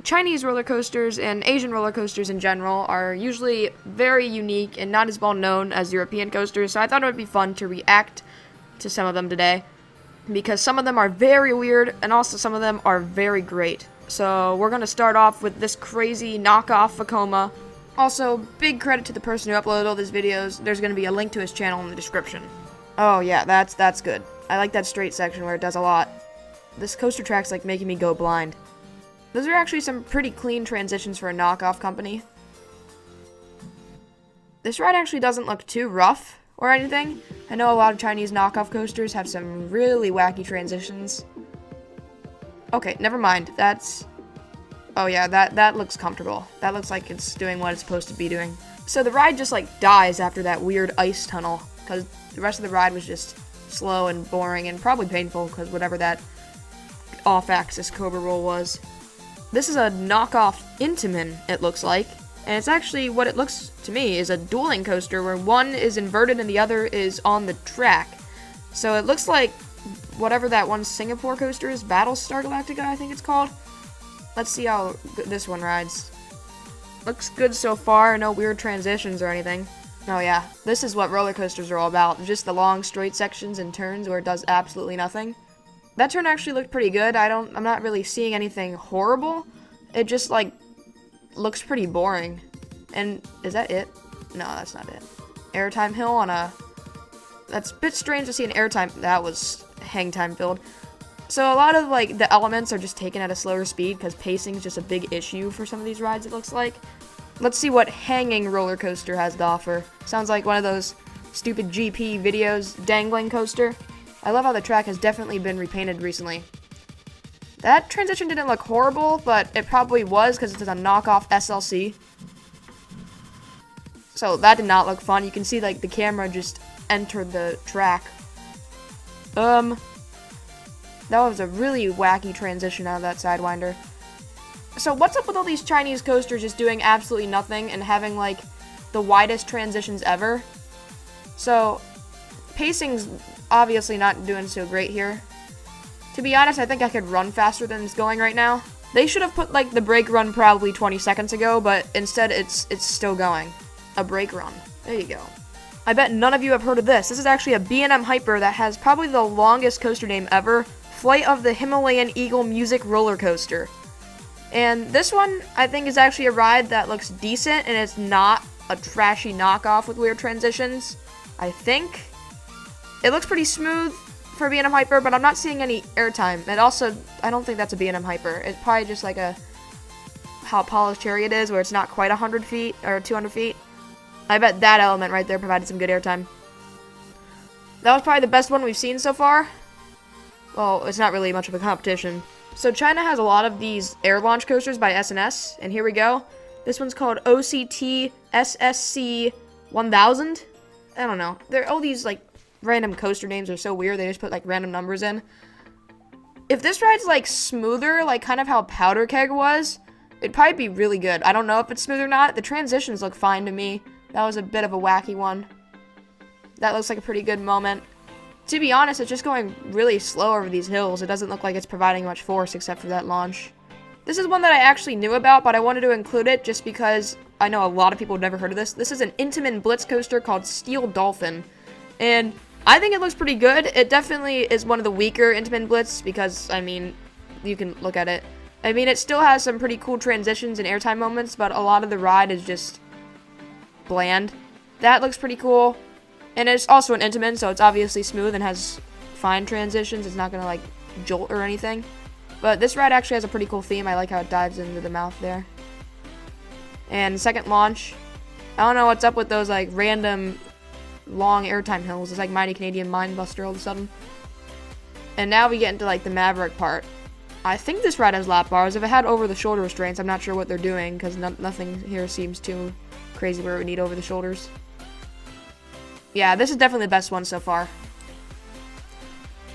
Chinese roller coasters and Asian roller coasters in general are usually very unique and not as well known as European coasters, so I thought it would be fun to react to some of them today, because some of them are very weird and also some of them are very great. So we're going to start off with this crazy knockoff Vacoma. Also, big credit to the person who uploaded all these videos. There's going to be a link to his channel in the description. Oh yeah, that's good. I like that straight section where it does a lot. This coaster track's like making me go blind. Those are actually some pretty clean transitions for a knockoff company. This ride actually doesn't look too rough or anything. I know a lot of Chinese knockoff coasters have some really wacky transitions. Okay, never mind. Oh yeah, that looks comfortable. That looks like it's doing what it's supposed to be doing. So the ride just like dies after that weird ice tunnel, because the rest of the ride was just slow and boring and probably painful because whatever that off-axis cobra roll was. This is a knockoff Intamin, it looks like, and it's actually what it looks to me is a dueling coaster where one is inverted and the other is on the track. So it looks like whatever that one Singapore coaster is, Battlestar Galactica, I think it's called. Let's see how this one rides. Looks good so far, no weird transitions or anything. Oh yeah, this is what roller coasters are all about, just the long straight sections and turns where it does absolutely nothing. That turn actually looked pretty good. I'm not really seeing anything horrible. It just, like, looks pretty boring. And, is that it? No, that's not it. Airtime hill on a... That's a bit strange to see an airtime... That was hang time filled. So a lot of, like, the elements are just taken at a slower speed because pacing is just a big issue for some of these rides, it looks like. Let's see what hanging roller coaster has to offer. Sounds like one of those stupid GP videos, dangling coaster. I love how the track has definitely been repainted recently. That transition didn't look horrible, but it probably was because it's a knockoff SLC. So that did not look fun. You can see like the camera just entered the track. That was a really wacky transition out of that Sidewinder. So what's up with all these Chinese coasters just doing absolutely nothing and having like the widest transitions ever? So pacing's obviously not doing so great here. To be honest, I think I could run faster than it's going right now. They should have put like the brake run probably 20 seconds ago, but instead it's still going. A brake run. There you go. I bet none of you have heard of this. This is actually a B&M Hyper that has probably the longest coaster name ever. Flight of the Himalayan Eagle Music Roller Coaster. And this one, I think, is actually a ride that looks decent, and it's not a trashy knockoff with weird transitions. I think. It looks pretty smooth for B&M Hyper, but I'm not seeing any airtime. And also, I don't think that's a B&M Hyper. It's probably just like how polished cherry it is, where it's not quite 100 feet or 200 feet. I bet that element right there provided some good airtime. That was probably the best one we've seen so far. Well, it's not really much of a competition. So China has a lot of these air launch coasters by S&S, and here we go. This one's called OCT SSC 1000. I don't know. All these like random coaster names are so weird. They just put like random numbers in. If this ride's like smoother, like kind of how Powder Keg was, it'd probably be really good. I don't know if it's smooth or not. The transitions look fine to me. That was a bit of a wacky one. That looks like a pretty good moment. To be honest, it's just going really slow over these hills. It doesn't look like it's providing much force except for that launch. This is one that I actually knew about, but I wanted to include it just because I know a lot of people have never heard of this. This is an Intamin Blitz coaster called Steel Dolphin. And I think it looks pretty good. It definitely is one of the weaker Intamin Blitz because, I mean, you can look at it. I mean, it still has some pretty cool transitions and airtime moments, but a lot of the ride is just bland. That looks pretty cool. And it's also an Intamin, so it's obviously smooth and has fine transitions. It's not going to, like, jolt or anything. But this ride actually has a pretty cool theme. I like how it dives into the mouth there. And second launch. I don't know what's up with those, like, random long airtime hills. It's like Mighty Canadian Mindbuster all of a sudden. And now we get into, like, the Maverick part. I think this ride has lap bars. If it had over-the-shoulder restraints, I'm not sure what they're doing, because nothing here seems too crazy where it would need over-the-shoulders. Yeah, this is definitely the best one so far.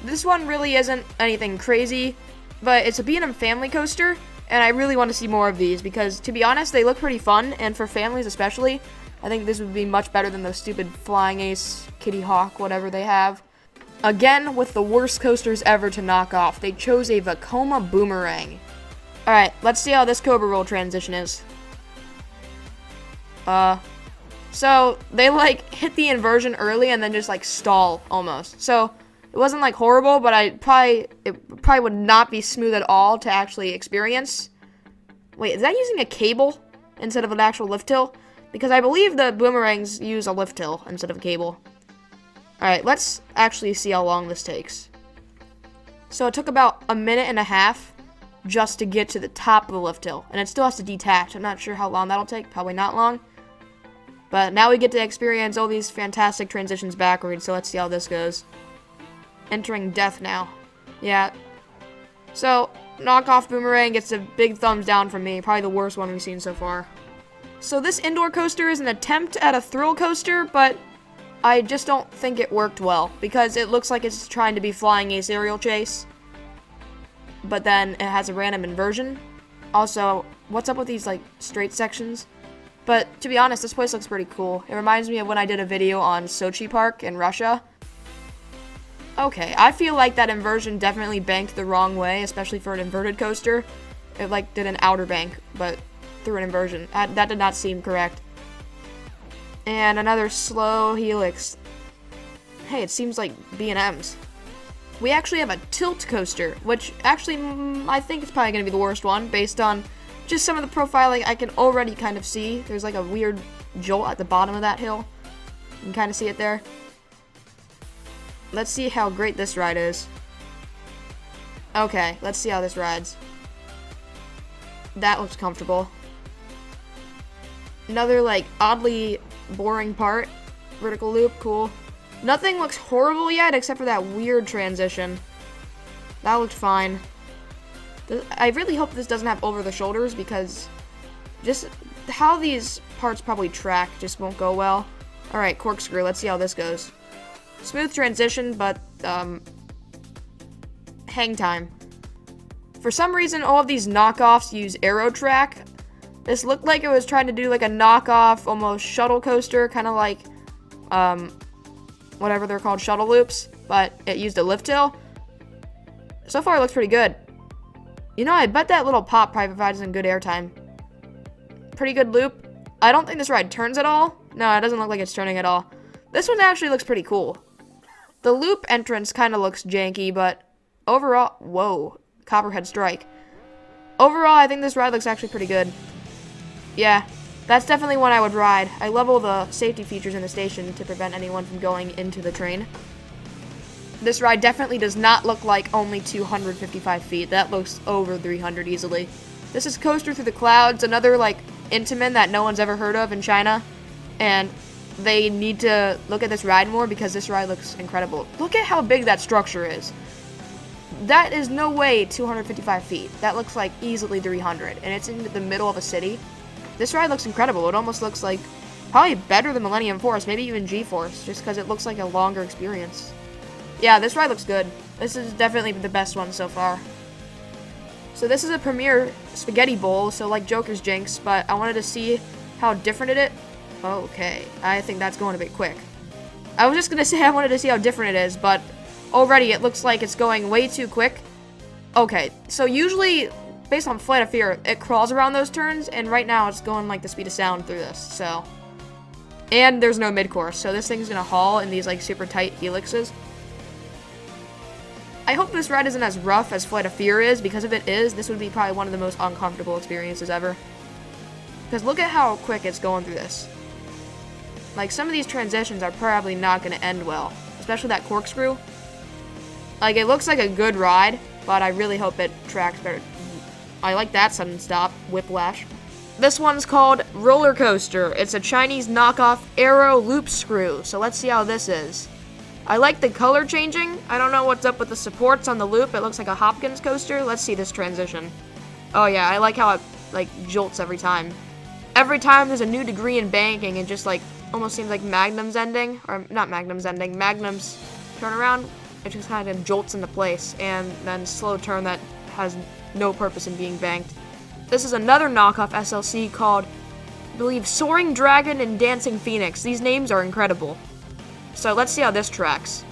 This one really isn't anything crazy, but it's a B&M family coaster, and I really want to see more of these, because, to be honest, they look pretty fun, and for families especially, I think this would be much better than those stupid Flying Ace, Kitty Hawk, whatever they have. Again, with the worst coasters ever to knock off, they chose a Vacoma Boomerang. Alright, let's see how this Cobra Roll transition is. So they like hit the inversion early and then just like stall almost. So it wasn't like horrible, but it probably would not be smooth at all to actually experience. Wait, is that using a cable instead of an actual lift hill? Because I believe the boomerangs use a lift hill instead of a cable. Alright, let's actually see how long this takes. So it took about a minute and a half just to get to the top of the lift hill. And it still has to detach. I'm not sure how long that'll take. Probably not long. But now we get to experience all these fantastic transitions backwards. So let's see how this goes. Entering death now. Yeah. So, knockoff boomerang gets a big thumbs down from me. Probably the worst one we've seen so far. So this indoor coaster is an attempt at a thrill coaster, but I just don't think it worked well. Because it looks like it's trying to be flying a serial chase. But then it has a random inversion. Also, what's up with these like straight sections? But to be honest, this place looks pretty cool. It reminds me of when I did a video on Sochi Park in Russia. Okay, I feel like that inversion definitely banked the wrong way, especially for an inverted coaster. It like did an outer bank, but through an inversion. That did not seem correct. And another slow helix. Hey, it seems like B&Ms. We actually have a tilt coaster, which actually I think it's probably going to be the worst one based on just some of the profiling I can already kind of see. There's like a weird jolt at the bottom of that hill. You can kind of see it there. Let's see how great this ride is. Okay, let's see how this rides. That looks comfortable. Another like oddly boring part. Vertical loop, cool. Nothing looks horrible yet except for that weird transition. That looked fine. I really hope this doesn't have over the shoulders because just how these parts probably track just won't go well. Alright, corkscrew, let's see how this goes. Smooth transition, but hang time. For some reason, all of these knockoffs use aero track. This looked like it was trying to do like a knockoff, almost shuttle coaster, kind of like whatever they're called, shuttle loops, but it used a lift hill. So far, it looks pretty good. You know, I bet that little pop probably provides some good airtime. Pretty good loop. I don't think this ride turns at all. No, it doesn't look like it's turning at all. This one actually looks pretty cool. The loop entrance kind of looks janky, but overall, whoa, Copperhead Strike. Overall, I think this ride looks actually pretty good. Yeah, that's definitely one I would ride. I love all the safety features in the station to prevent anyone from going into the train. This ride definitely does not look like only 255 feet. That looks over 300 easily. This is Coaster Through the Clouds, another like Intamin that no one's ever heard of in China. And they need to look at this ride more because this ride looks incredible. Look at how big that structure is. That is no way 255 feet. That looks like easily 300. And it's in the middle of a city. This ride looks incredible. It almost looks like probably better than Millennium Force, maybe even G-Force, just because it looks like a longer experience. Yeah, this ride looks good. This is definitely the best one so far. So this is a Premier Spaghetti Bowl, so like Joker's Jinx, but I wanted to see how different it is. Okay, I think that's going a bit quick. I was just going to say I wanted to see how different it is, but already it looks like it's going way too quick. Okay, so usually, based on Flight of Fear, it crawls around those turns, and right now it's going like the speed of sound through this, so. And there's no mid-course, so this thing's going to haul in these like super tight helixes. I hope this ride isn't as rough as Flight of Fear is, because if it is, this would be probably one of the most uncomfortable experiences ever. Because look at how quick it's going through this. Like, some of these transitions are probably not going to end well, especially that corkscrew. Like, it looks like a good ride, but I really hope it tracks better. I like that sudden stop, whiplash. This one's called Roller Coaster. It's a Chinese knockoff aero loop screw, so let's see how this is. I like the color changing. I don't know what's up with the supports on the loop. It looks like a Hopkins coaster. Let's see this transition. Oh yeah, I like how it like jolts every time. Every time there's a new degree in banking, it just like almost seems like Magnum's ending, or not Magnum's ending, Magnum's turnaround. It just kind of jolts into place, and then slow turn that has no purpose in being banked. This is another knockoff SLC called, I believe, Soaring Dragon and Dancing Phoenix. These names are incredible. So let's see how this tracks.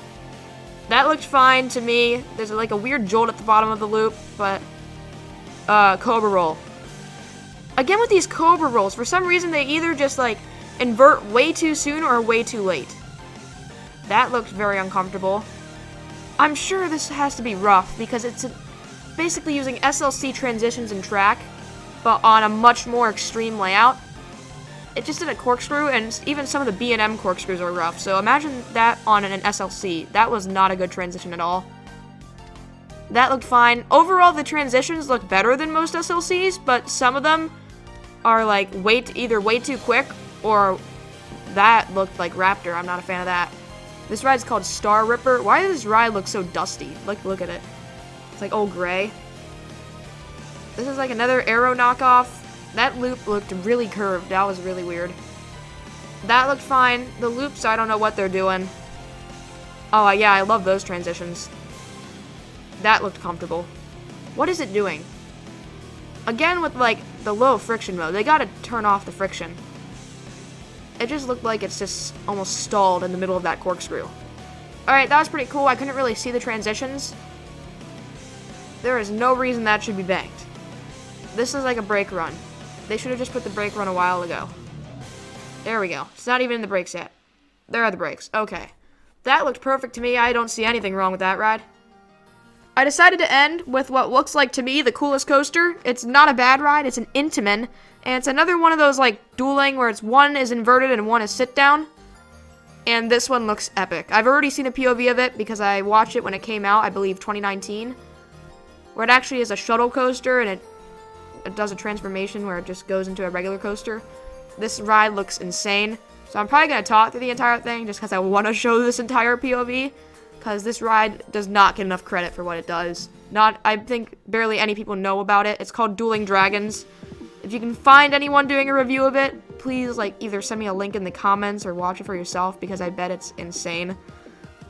That looked fine to me. There's like a weird jolt at the bottom of the loop, but Cobra roll. Again with these Cobra rolls, for some reason they either just like invert way too soon or way too late. That looked very uncomfortable. I'm sure this has to be rough because it's basically using SLC transitions and track, but on a much more extreme layout. It just did a corkscrew, and even some of the B&M corkscrews are rough, so imagine that on an SLC. That was not a good transition at all. That looked fine. Overall, the transitions look better than most SLCs, but some of them are like either way too quick, or that looked like Raptor. I'm not a fan of that. This ride's called Star Ripper. Why does this ride look so dusty? Look at it. It's like old gray. This is like another Aero knockoff. That loop looked really curved. That was really weird. That looked fine. The loops, I don't know what they're doing. Oh, yeah, I love those transitions. That looked comfortable. What is it doing? Again, with, like, the low friction mode, they gotta turn off the friction. It just looked like it's just almost stalled in the middle of that corkscrew. Alright, that was pretty cool. I couldn't really see the transitions. There is no reason that should be banked. This is like a brake run. They should have just put the brake run a while ago. There we go. It's not even in the brakes yet. There are the brakes. Okay. That looked perfect to me. I don't see anything wrong with that ride. I decided to end with what looks like to me the coolest coaster. It's not a bad ride. It's an Intamin. And it's another one of those like dueling where it's one is inverted and one is sit down. And this one looks epic. I've already seen a POV of it because I watched it when it came out, I believe 2019. Where it actually is a shuttle coaster and it does a transformation where it just goes into a regular coaster. This ride looks insane. So I'm probably going to talk through the entire thing just because I want to show this entire POV. Because this ride does not get enough credit for what it does. I think barely any people know about it. It's called Dueling Dragons. If you can find anyone doing a review of it, please like either send me a link in the comments or watch it for yourself because I bet it's insane.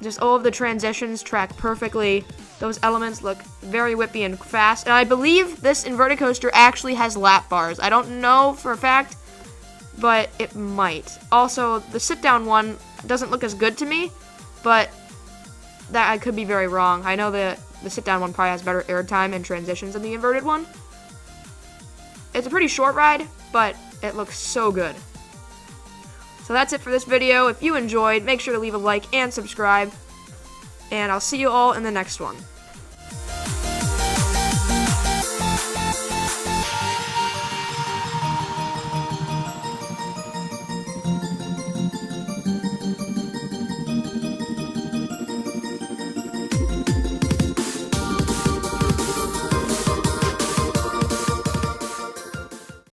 Just all of the transitions track perfectly. Those elements look very whippy and fast. And I believe this inverted coaster actually has lap bars. I don't know for a fact, but it might. Also, the sit-down one doesn't look as good to me, but that I could be very wrong. I know the sit-down one probably has better airtime and transitions than the inverted one. It's a pretty short ride, but it looks so good. So that's it for this video. If you enjoyed, make sure to leave a like and subscribe. And I'll see you all in the next one.